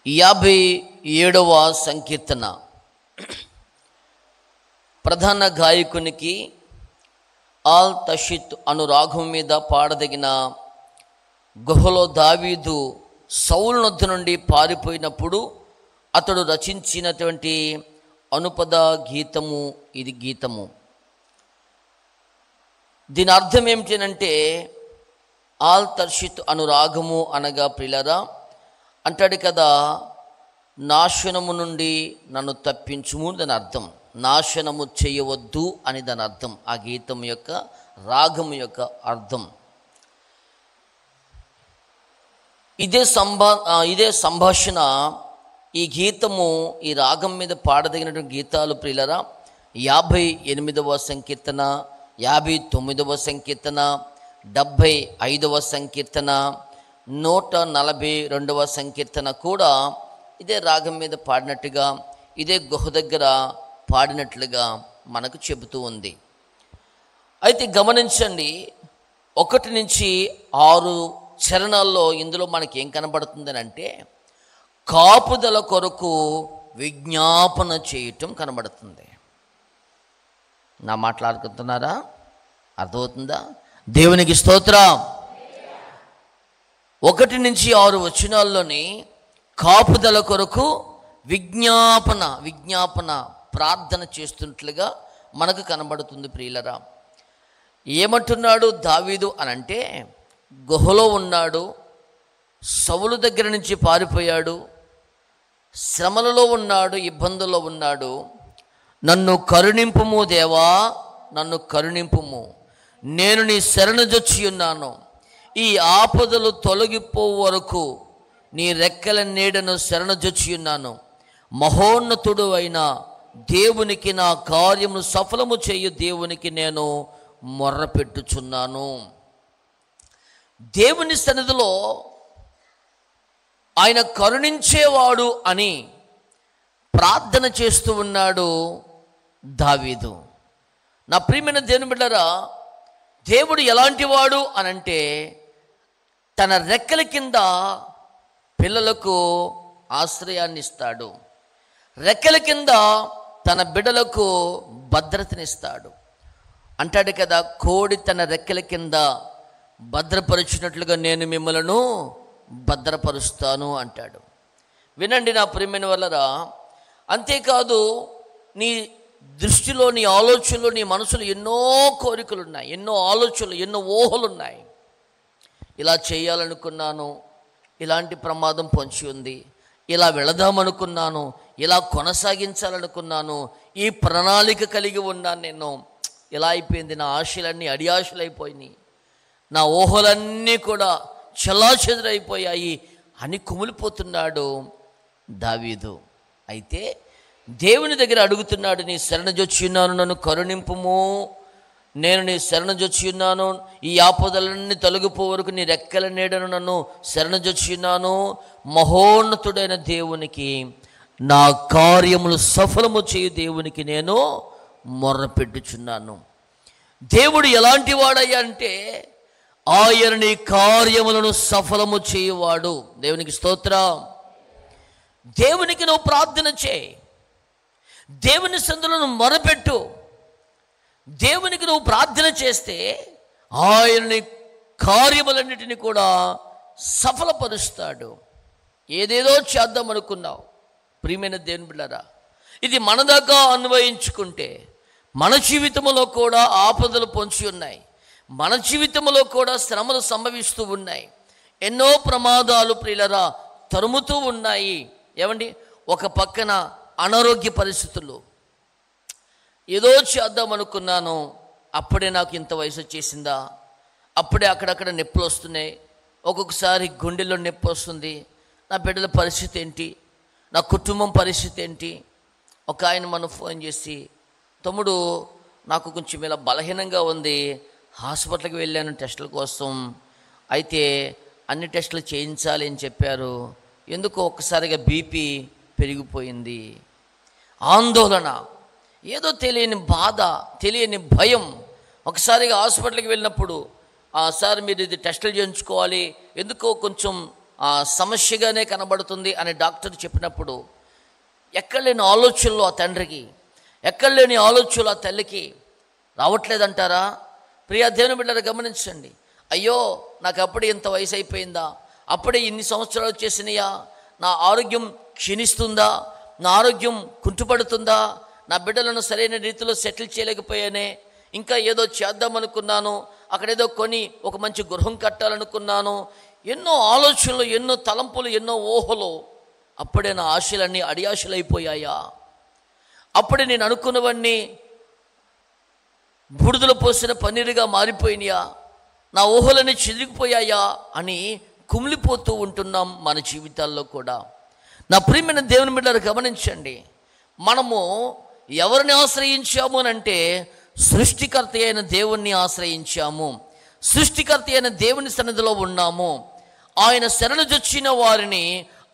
57వ సంకీర్తన. ప్రధాన గాయకునికి ఆల్ తషిత్ అను రాగం మీద పాడదగిన గుహలో దావీదు సౌలు నొద్ద నుండి పారిపోయినప్పుడు అతడు రచించినటువంటి అనుపద గీతము ఇది. గీతము దీని అర్థం ఏమిటంటే ఆల్ తర్షిత్ అను రాగము అనగా ప్రియులారా అంటాడు కదా, నాశనము నుండి నన్ను తప్పించుము దాని అర్థం. నాశనము చేయవద్దు అని దాని అర్థం. ఆ గీతం యొక్క రాగం యొక్క అర్థం ఇదే సంభాషణ. ఈ గీతము ఈ రాగం మీద పాడదగినటువంటి గీతాలు ప్రియులరా 58వ సంకీర్తన, 59వ సంకీర్తన, 75వ సంకీర్తన, 142వ సంకీర్తన కూడా ఇదే రాగం మీద పాడినట్టుగా, ఇదే గుహ దగ్గర పాడినట్లుగా మనకు చెబుతూ ఉంది. అయితే గమనించండి, 1 నుంచి 6 చరణాల్లో ఇందులో మనకి ఏం కనబడుతుందని అంటే కాపుదల కొరకు విజ్ఞాపన చేయటం కనబడుతుంది. నా మాట్లాడుకుంటున్నారా? అర్థమవుతుందా? దేవునికి స్తోత్రం. 1 నుంచి 6 వచనాల్లోని కాపుదల కొరకు విజ్ఞాపన ప్రార్థన చేస్తున్నట్లుగా మనకు కనబడుతుంది ప్రియులరా. ఏమంటున్నాడు దావీదు అనంటే, గుహలో ఉన్నాడు, సౌలు దగ్గర నుంచి పారిపోయాడు, శ్రమలలో ఉన్నాడు, ఇబ్బందుల్లో ఉన్నాడు. నన్ను కరుణింపుము దేవా, నన్ను కరుణింపుము, నేను నీ శరణుజొచ్చి ఉన్నాను. ఈ ఆపదలు తొలగిపో వరకు నీ రెక్కల నీడను శరణుజొచ్చి ఉన్నాను. మహోన్నతుడు అయిన దేవునికి నా కార్యమును సఫలము చేయు దేవునికి నేను మొర్రపెట్టుచున్నాను. దేవుని సన్నిధిలో ఆయన కరుణించేవాడు అని ప్రార్థన చేస్తూ ఉన్నాడు దావీదు. నా ప్రియమైన దేవుని బిడ్డలారా, దేవుడు ఎలాంటి వాడు అనంటే తన రెక్కల కింద పిల్లలకు ఆశ్రయాన్ని ఇస్తాడు, రెక్కల కింద తన బిడ్డలకు భద్రతనిస్తాడు. అంటాడు కదా, కోడి తన రెక్కల కింద భద్రపరుచినట్లుగా నేను మిమ్మలను భద్రపరుస్తాను అంటాడు. వినండి నా ప్రియమైన వాళ్ళరా, అంతేకాదు నీ దృష్టిలో, నీ ఆలోచనలో, నీ మనసులో ఎన్నో కోరికలు ఉన్నాయి, ఎన్నో ఆలోచనలు, ఎన్నో ఊహలు ఉన్నాయి. ఇలా చేయాలనుకున్నాను, ఇలాంటి ప్రమాదం పొంచి ఉంది, ఇలా వెళదామనుకున్నాను, ఇలా కొనసాగించాలనుకున్నాను, ఈ ప్రణాళిక కలిగి ఉన్నాను, నేను ఇలా అయిపోయింది, నా ఆశలన్నీ అడియాశలైపోయినాయి, నా ఊహలన్నీ కూడా చెల్లాచెదురైపోయాయి అని కుమిలిపోతున్నాడు దావీదు. అయితే దేవుని దగ్గర అడుగుతున్నాడు, నీ శరణుజొచ్చి ఉన్నాను, నన్ను కరుణింపుము, నేను నీ శరణుజొచ్చి ఉన్నాను. ఈ ఆపదలన్నీ తొలగిపో వరకు నీ రెక్కల నీడను నన్ను శరణుజొచ్చి ఉన్నాను. మహోన్నతుడైన దేవునికి నా కార్యములు సఫలము చేయు దేవునికి నేను మొర్రపెట్టుచున్నాను. దేవుడు ఎలాంటి వాడయ్యా అంటే ఆయన నీ కార్యములను సఫలము చేయువాడు. దేవునికి స్తోత్రం. దేవునికి నువ్వు ప్రార్థన చేయి, దేవుని సందులను మొరపెట్టు. దేవునికి నువ్వు ప్రార్థన చేస్తే ఆయన్ని కార్యములన్నిటిని కూడా సఫలపరుస్తాడు. ఏదేదో చేద్దాం అనుకున్నావు ప్రియమైన దేవుని బిడ్డలారా, ఇది మన దాకా అన్వయించుకుంటే మన జీవితంలో కూడా ఆపదలు పొంచి ఉన్నాయి, మన జీవితంలో కూడా శ్రమలు సంభవిస్తూ ఉన్నాయి, ఎన్నో ప్రమాదాలు ప్రియులరా తరుముతూ ఉన్నాయి. ఏమండి, ఒక పక్కన అనారోగ్య పరిస్థితులు, ఏదో చేద్దాం అనుకున్నాను, అప్పుడే నాకు ఇంత వయసు వచ్చేసిందా, అప్పుడే అక్కడక్కడ నొప్పులు వస్తున్నాయి, ఒక్కొక్కసారి గుండెల్లో నొప్పి వస్తుంది, నా బిడ్డల పరిస్థితి ఏంటి, నా కుటుంబం పరిస్థితి ఏంటి. ఒక ఆయన మనం ఫోన్ చేసి, తమ్ముడు నాకు కొంచెం ఇలా బలహీనంగా ఉంది, హాస్పిటల్కి వెళ్ళాను టెస్టుల కోసం, అయితే అన్ని టెస్టులు చేయించాలి అని చెప్పారు, ఎందుకో ఒక్కసారిగా బీపీ పెరిగిపోయింది, ఆందోళన, ఏదో తెలియని బాధ, తెలియని భయం. ఒకసారిగా హాస్పిటల్కి వెళ్ళినప్పుడు, సార్ మీరు ఇది టెస్టులు చేయించుకోవాలి, ఎందుకో కొంచెం సమస్యగానే కనబడుతుంది అని డాక్టర్ చెప్పినప్పుడు ఎక్కడ లేని ఆలోచనలు ఆ తండ్రికి, ఎక్కడ లేని ఆలోచనలు ఆ తల్లికి రావట్లేదంటారా? ప్రియా దేవుని బిడ్డలు గమనించండి. అయ్యో నాకు అప్పుడే ఇంత వయసు అయిపోయిందా, అప్పుడే ఇన్ని సంవత్సరాలు వచ్చేసినాయా, నా ఆరోగ్యం క్షీణిస్తుందా, నా ఆరోగ్యం కుంటుపడుతుందా, నా బిడ్డలను సరైన రీతిలో సెటిల్ చేయలేకపోయానే, ఇంకా ఏదో చేద్దామనుకున్నాను, అక్కడేదో కొని ఒక మంచి గృహం కట్టాలనుకున్నాను, ఎన్నో ఆలోచనలు, ఎన్నో తలంపులు, ఎన్నో ఊహలు. అప్పుడే నా ఆశలన్నీ అడియాశలైపోయాయా? అప్పుడే నేను అనుకున్నవన్నీ బూడిదలో పోసిన పన్నీరుగా మారిపోయినాయా? నా ఊహలన్నీ చిరిగిపోయాయా అని కుమిలిపోతూ ఉంటున్నాం మన జీవితాల్లో కూడా. నా ప్రియమైన దేవుని బిడ్డలు గమనించండి, మనము ఎవరిని ఆశ్రయించాము అంటే సృష్టికర్త అయిన దేవుణ్ణి ఆశ్రయించాము. సృష్టికర్త అయిన దేవుని సన్నిధిలో ఉన్నాము. ఆయన శరణుజొచ్చిన వారిని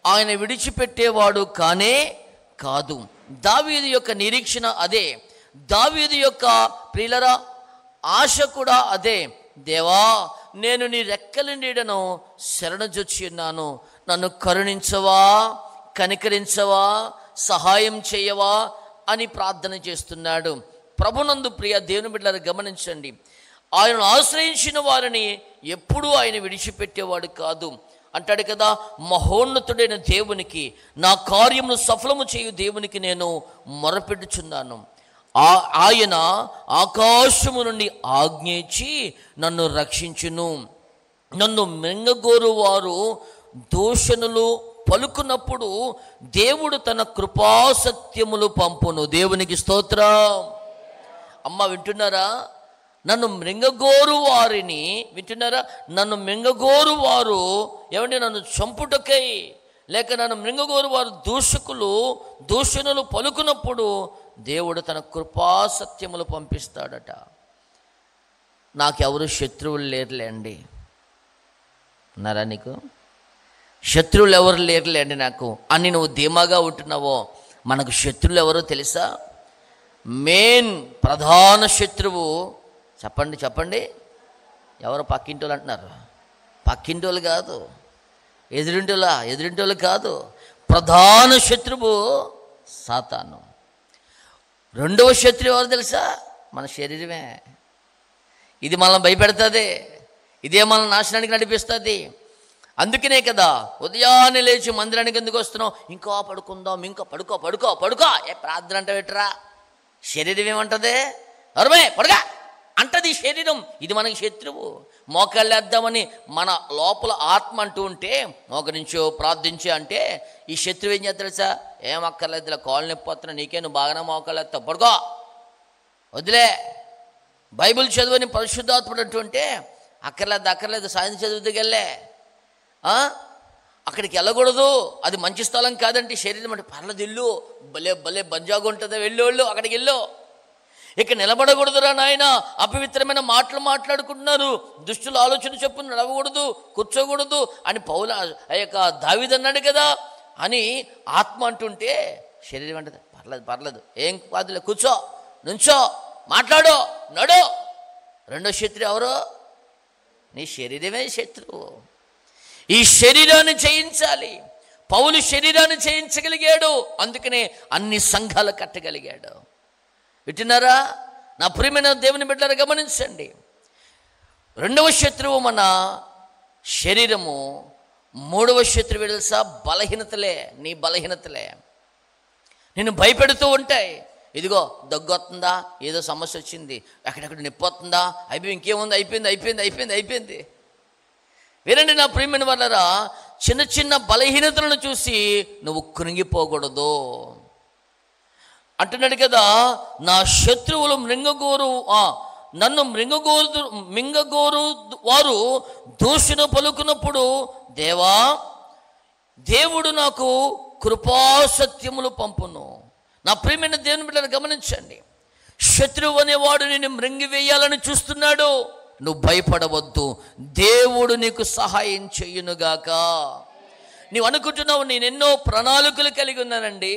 ఆయన విడిచిపెట్టేవాడు కానే కాదు. దావీదు యొక్క నిరీక్షణ అదే, దావీదు యొక్క ప్రియులరా ఆశ కూడా అదే. దేవా, నేను నీ రెక్కల నీడను శరణుజొచ్చి ఉన్నాను, నన్ను కరుణించవా, కనికరించవా, సహాయం చేయవా అని ప్రార్థన చేస్తున్నాడు. ప్రభునందు ప్రియ దేవుని బిడ్డలను గమనించండి, ఆయనను ఆశ్రయించిన వారిని ఎప్పుడూ ఆయన విడిచిపెట్టేవాడు కాదు. అంటాడు కదా, మహోన్నతుడైన దేవునికి, నా కార్యమును సఫలము చేయు దేవునికి నేను మొరపెట్టుచున్నాను. ఆయన ఆకాశము నుండి ఆజ్ఞ ఇచ్చి నన్ను రక్షించును. నన్ను మింగగోరు వారు దూషణలు పలుకున్నప్పుడు దేవుడు తన కృపాసత్యములు పంపును. దేవునికి స్తోత్రం. అమ్మ వింటున్నారా? నన్ను మృంగగోరు వారిని వింటున్నారా? నన్ను మృంగగోరు వారు ఏమంటే నన్ను చంపుటకై, లేక నన్ను మృంగగోరు వారు దూషణలు పలుకున్నప్పుడు దేవుడు తన కృపాసత్యములు పంపిస్తాడట. నాకెవరు శత్రువులు లేరులేండి. ఉన్నారా నీకు? శత్రువులు ఎవరు లేరులేండి నాకు అని నువ్వు ధీమాగా ఉంటున్నావో, మనకు శత్రువులు ఎవరో తెలుసా? మెయిన్ ప్రధాన శత్రువు చెప్పండి ఎవరు? పక్కింటి వాళ్ళు అంటున్నారు. పక్కింటి వాళ్ళు కాదు, ఎదురింటి వాళ్ళు కాదు. ప్రధాన శత్రువు సాతాను. రెండవ శత్రువు ఎవరు తెలుసా? మన శరీరమే. ఇది మనల్ని భయపెడుతుంది, ఇదే మన నాశనానికి నడిపిస్తుంది. అందుకనే కదా ఉదయాన్నే లేచి మందిరానికి ఎందుకు వస్తున్నావు? ఇంకా పడుకుందాం, ఇంకా పడుకో. ప్రార్థన అంటే పెట్టరా? శరీరం ఏమంటుంది? అరమే పడుగా అంటది శరీరం. ఇది మనకి శత్రువు. మోకాళ్ళు వేద్దామని మన లోపల ఆత్మ అంటూ ఉంటే, మోకరించో ప్రార్థించో అంటే ఈ శత్రువు ఏం చేస్తాడు సార్? ఏం అక్కర్లేదు, ఇలా కాళ్ళు నొప్పి నీకే, నువ్వు బాగానే మోకాళ్ళు వేస్తావు, పడుకో, వదిలే. బైబిల్ చదువుని పరిశుద్ధాత్ముడు అంటుంటే అక్కర్లేదు సాయంత్రం చదువుతుకెళ్ళే, అక్కడికి వెళ్ళకూడదు, అది మంచి స్థలం కాదంటే శరీరం అంటే పర్లేదు ఇల్లు, భలే బంజాగా ఉంటుంది, వెళ్ళు అక్కడికి వెళ్ళు. ఇక నిలబడకూడదురా నాయన, అపవిత్రమైన మాటలు మాట్లాడుకుంటున్నారు, దుష్టుల ఆలోచన చెప్పులు నడవకూడదు, కూర్చోకూడదు అని పౌలు ఆ యొక్క దావీదు అన్నాడు కదా అని ఆత్మ అంటుంటే శరీరం అంటే పర్లేదు ఏం కాదులే, కూర్చో, నుంచో, మాట్లాడో, నడో. రెండో శత్రువు ఎవరు? నీ శరీరమే శత్రువు. ఈ శరీరాన్ని జయించాలి. పౌలు శరీరాన్ని జయించగలిగాడు, అందుకనే అన్ని సంఘాలు కట్టగలిగాడు. వింటున్నారా? నా ప్రియమైన దేవుని బిడ్డలు గమనించండి. రెండవ శత్రువు మన శరీరము. మూడవ శత్రువు తెలుసా? బలహీనతలే. నీ బలహీనతలే నిన్ను భయపెడుతూ ఉంటాయి. ఇదిగో దగ్గు వస్తుందా, ఏదో సమస్య వచ్చింది, ఎక్కడెక్కడ నొప్పి వస్తుందా, ఇంకేముంది, అయిపోయింది. వీరండి నా ప్రియమైన వాళ్ళరా, చిన్న బలహీనతలను చూసి నువ్వు కృంగిపోకూడదు. అంటున్నాడు కదా, నా శత్రువులు నన్ను మింగగోరు వారు దూషణ పలుకున్నప్పుడు దేవుడు నాకు కృపాసత్యములు పంపును. నా ప్రియమైన దేవుని బిడ్డను గమనించండి. శత్రువు అనేవాడు నిన్ను మృంగివేయాలని చూస్తున్నాడు, నువ్వు భయపడవద్దు, దేవుడు నీకు సహాయం చెయ్యునుగాక. నీవు అనుకుంటున్నావు నేను ఎన్నో ప్రణాళికలు కలిగి ఉన్నానండి,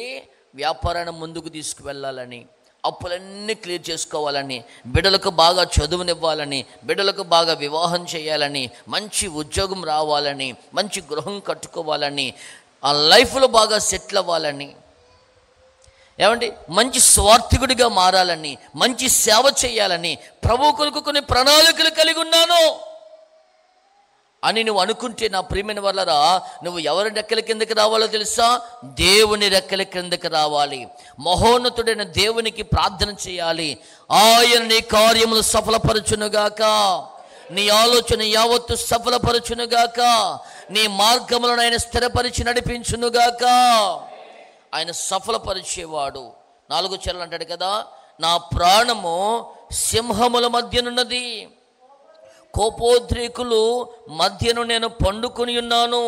వ్యాపారాన్ని ముందుకు తీసుకువెళ్ళాలని, అప్పులన్నీ క్లియర్ చేసుకోవాలని, బిడ్డలకు బాగా చదువునివ్వాలని, బిడ్డలకు బాగా వివాహం చేయాలని, మంచి ఉద్యోగం రావాలని, మంచి గృహం కట్టుకోవాలని, ఆ లైఫ్లో బాగా సెటిల్ అవ్వాలని, ఏమండి మంచి స్వార్థికుడిగా మారాలని, మంచి సేవ చేయాలని, ప్రభు కొరకు కొన్ని ప్రణాళికలు కలిగి ఉన్నాను అని నువ్వు అనుకుంటే నా ప్రియమైన వాళ్ళరా, నువ్వు ఎవరి రెక్కల కిందకి రావాలో తెలుసా? దేవుని రెక్కల కిందకి రావాలి. మహోన్నతుడైన దేవునికి ప్రార్థన చేయాలి. ఆయన నీ కార్యములు సఫలపరచునుగాక, నీ ఆలోచన యావత్తు సఫలపరచునుగాక, నీ మార్గములను ఆయన స్థిరపరిచి నడిపించునుగాక. ఆయన సఫలపరిచేవాడు. 4 చరణాలు అంటాడు కదా, నా ప్రాణము సింహముల మధ్యనున్నది, కోపోద్రేకులు మధ్యను నేను పండుకొని ఉన్నాను.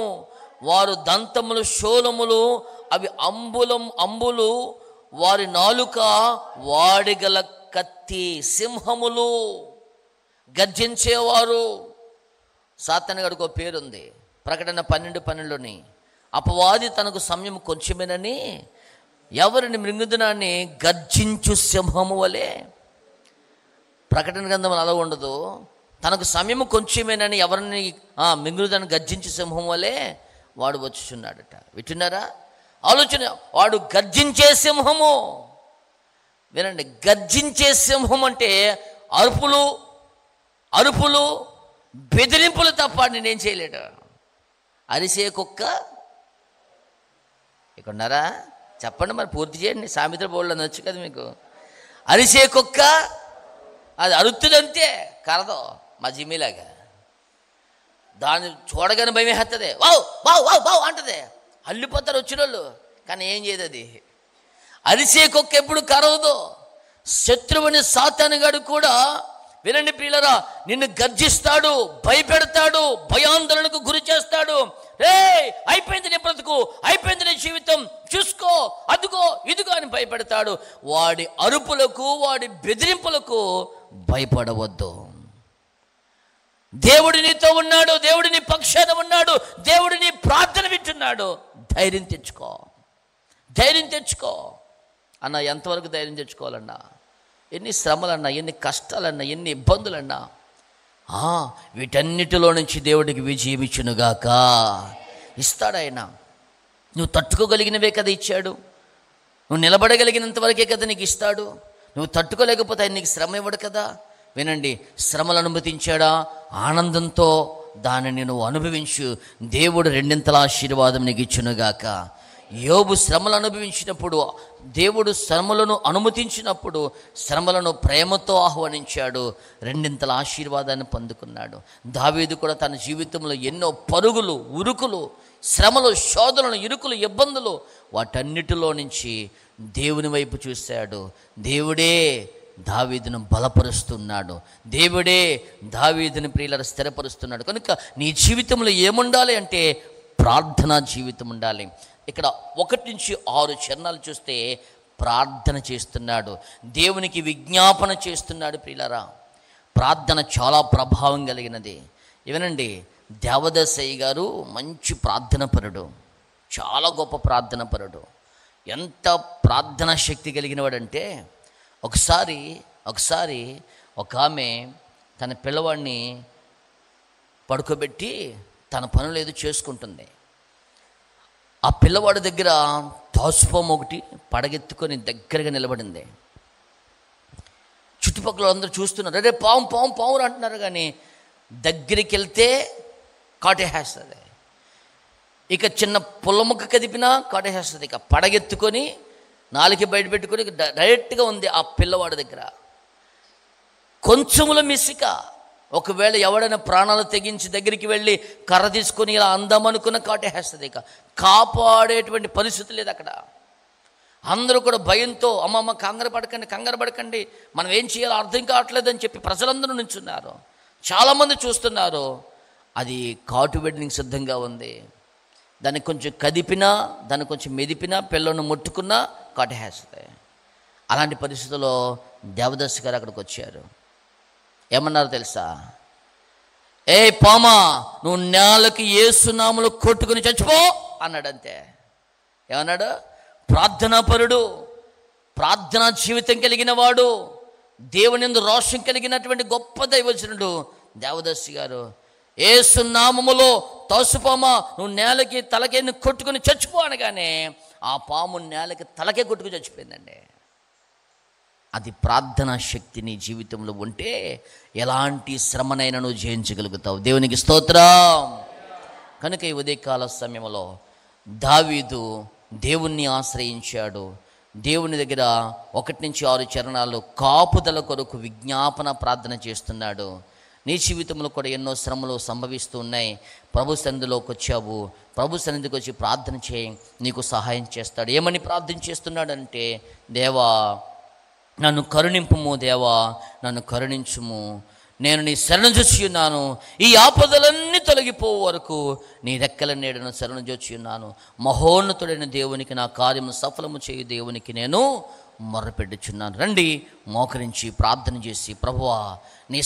వారు దంతములు శూలములు, అవి అంబులు, వారి నాలుక వాడిగల కత్తి. సింహములు, గర్జించేవారు. సాతానుగాడికి ఒక పేరుంది, ప్రకటన 12:12లోని, అపవాది తనకు సమయం కొంచెమేనని ఎవరిని మృంగుదునని గర్జించు సింహము వలె. ప్రకటన గ్రంథం అలా ఉండదు. తనకు సమయం కొంచెమేనని ఎవరిని మింగుదని గర్జించే సింహం వలె వాడు వచ్చుచున్నాడట. వింటున్నారా? ఆలోచన. వాడు గర్జించే సింహము. వినండి, గర్జించే సింహం అంటే అరుపులు బెదిరింపులు తప్ప నేనేం చేయలేడు. అరిసే కుక్క ఇక్కడున్నారా? చెప్పండి మరి, పూర్తి చేయండి. సామెతల బోర్డులో నచ్చు కదా మీకు. అరిసే కుక్క అది అరుతుందంతే, కరదో మా జిమ్మీలాగా. దాన్ని చూడగానే భయం వేస్తుంది. వావ్ వావ్ వావ్ వావ్ అంటది. అల్లిపోతారు వచ్చిన వాళ్ళు, కానీ ఏం చేయదు అది. అరిసే కుక్క ఎప్పుడు కరవదు. శత్రువుని సాతానుగాడు కూడా, వినండి ప్రియులరా, నిన్ను గర్జిస్తాడు, భయపెడతాడు, భయాందోళనకు గురి చేస్తాడు. అయిపోయింది నీ బ్రతుకు, అయిపోయింది నీ జీవితం, చూసుకో, అదుగో ఇదిగో అని భయపెడతాడు. వాడి అరుపులకు, వాడి బెదిరింపులకు భయపడవద్దు. దేవుడు నీతో ఉన్నాడు, దేవుడు నీ పక్షాన ఉన్నాడు, దేవుడు నీ ప్రార్థన వింటున్నాడు. ధైర్యం తెచ్చుకో అన్న. ఎంతవరకు ధైర్యం తెచ్చుకోవాలన్నా? ఎన్ని శ్రమలన్నా, ఎన్ని కష్టాలన్నా, ఎన్ని ఇబ్బందులన్నా, వీటన్నిటిలో నుంచి దేవుడికి విజయం ఇచ్చునుగాక. ఇస్తాడు ఆయన. నువ్వు తట్టుకోగలిగినవే కదా ఇచ్చాడు. నువ్వు నిలబడగలిగినంత వరకే కదా నీకు ఇస్తాడు. నువ్వు తట్టుకోలేకపోతే ఆయన నీకు శ్రమ ఇవ్వడు కదా. వినండి, శ్రమలు అనుమతించాడా? ఆనందంతో దానిని నువ్వు అనుభవించు. దేవుడు 2 ఆశీర్వాదం నీకు ఇచ్చునుగాక. యోబు శ్రమలు అనుభవించినప్పుడు, దేవుడు శ్రమలను అనుమతించినప్పుడు శ్రమలను ప్రేమతో ఆహ్వానించాడు. 2 ఆశీర్వాదాన్ని పొందుకున్నాడు. దావీదు కూడా తన జీవితంలో ఎన్నో పరుగులు, ఉరుకులు, శ్రమలు, శోధనలు, ఇరుకులు, ఇబ్బందులు, వాటన్నిటిలో నుంచి దేవుని వైపు చూశాడు. దేవుడే దావీదును బలపరుస్తున్నాడు. దేవుడే దావీదుని ప్రియులను స్థిరపరుస్తున్నాడు. కనుక నీ జీవితంలో ఏముండాలి అంటే ప్రార్థనా జీవితం ఉండాలి. ఇక్కడ 1 నుంచి 6 చరణాలు చూస్తే ప్రార్థన చేస్తున్నాడు, దేవునికి విజ్ఞాపన చేస్తున్నాడు. ప్రియులారా, ప్రార్థన చాలా ప్రభావం కలిగినది. ఇవనండి, దేవదాసయ్య గారు మంచి ప్రార్థనపరుడు, చాలా గొప్ప ప్రార్థనపరుడు. ఎంత ప్రార్థనా శక్తి కలిగిన వాడంటే, ఒకసారి ఒక ఆమె తన పిల్లవాడిని పడుకోబెట్టి తన పనులు ఏదో చేసుకుంటుంది. ఆ పిల్లవాడి దగ్గర తాసుపాము ఒకటి పడగెత్తుకొని దగ్గరగా నిలబడింది. చుట్టుపక్కల అందరూ చూస్తున్నారు, అరే పాము పాము పాము అంటున్నారు, కానీ దగ్గరికి వెళ్తే కాటేసేస్తుంది. ఇక చిన్న పుల్ల ముక్క కదిపినా కాటేసేస్తుంది. ఇక పడగెత్తుకొని నాలుగు బయట పెట్టుకొని డైరెక్ట్గా ఉంది ఆ పిల్లవాడి దగ్గర. కొంచెముల మిసిక, ఒకవేళ ఎవడైనా ప్రాణాలు తెగించి దగ్గరికి వెళ్ళి కర్ర తీసుకొని ఇలా అందామనుకున్న కాటేస్తుంది. ఇక కాపాడేటువంటి పరిస్థితి లేదు అక్కడ. అందరూ కూడా భయంతో అమ్మమ్మ కంగారు పడకండి, మనం ఏం చేయాలో అర్థం కావట్లేదని చెప్పి ప్రజలందరూ నుంచున్నారు. చాలామంది చూస్తున్నారు. అది కాటు వెడ్డింగ్ సిద్ధంగా ఉంది. దాన్ని కొంచెం కదిపినా, దాన్ని కొంచెం మెదిపినా, పిల్లను ముట్టుకున్నా కాటేస్తుంది. అలాంటి పరిస్థితుల్లో దేవదాస్ గారు అక్కడికి వచ్చారు. ఏమన్నారు తెలుసా? ఏ పామా, నువ్వు నేలకి యేసునామములో కొట్టుకుని చచ్చిపో అన్నాడు. అంతే. ఏమన్నాడు? ప్రార్థనాపరుడు. ప్రార్థనా జీవితం కలిగిన వాడు, దేవుని యందు రోషం కలిగినటువంటి గొప్ప దైవజనుడు దేవదాసి గారు, యేసు నామములో తోసుపామా నువ్వు నేలకి తలకే కొట్టుకుని చచ్చిపో అనగానే ఆ పాము నేలకి తలకే కొట్టుకుని చచ్చిపోయిందండి. అది ప్రార్థనా శక్తి నీ జీవితంలో ఉంటే ఎలాంటి శ్రమనైనా నువ్వు జయించగలుగుతావు. దేవునికి స్తోత్రం. కనుక ఈ ఉదయకాల సమయంలో దావీదు దేవుణ్ణి ఆశ్రయించాడు. దేవుని దగ్గర 1-6 చరణాల్లో కాపుదల కొరకు విజ్ఞాపన ప్రార్థన చేస్తున్నాడు. నీ జీవితంలో కూడా ఎన్నో శ్రమలు సంభవిస్తూ ఉన్నాయి. ప్రభు సన్నిధిలోకి వచ్చావు, ప్రభు సన్నిధికి వచ్చి ప్రార్థన చేయి, నీకు సహాయం చేస్తాడు. ఏమని ప్రార్థన చేస్తున్నాడంటే, దేవా నన్ను కరుణింపుము, దేవా నన్ను కరుణించుము, నేను నీ శరణు జొచ్చి ఉన్నాను, ఈ ఆపదలన్నీ తొలగిపో వరకు నీ రెక్కల నీడను శరణు జొచ్చి ఉన్నాను. మహోన్నతుడైన దేవునికి నా కార్యము సఫలము చేయు దేవునికి నేను మొర్రపెట్టుచున్నాను. రండి మోకరించి ప్రార్థన చేసి, ప్రభువా నీ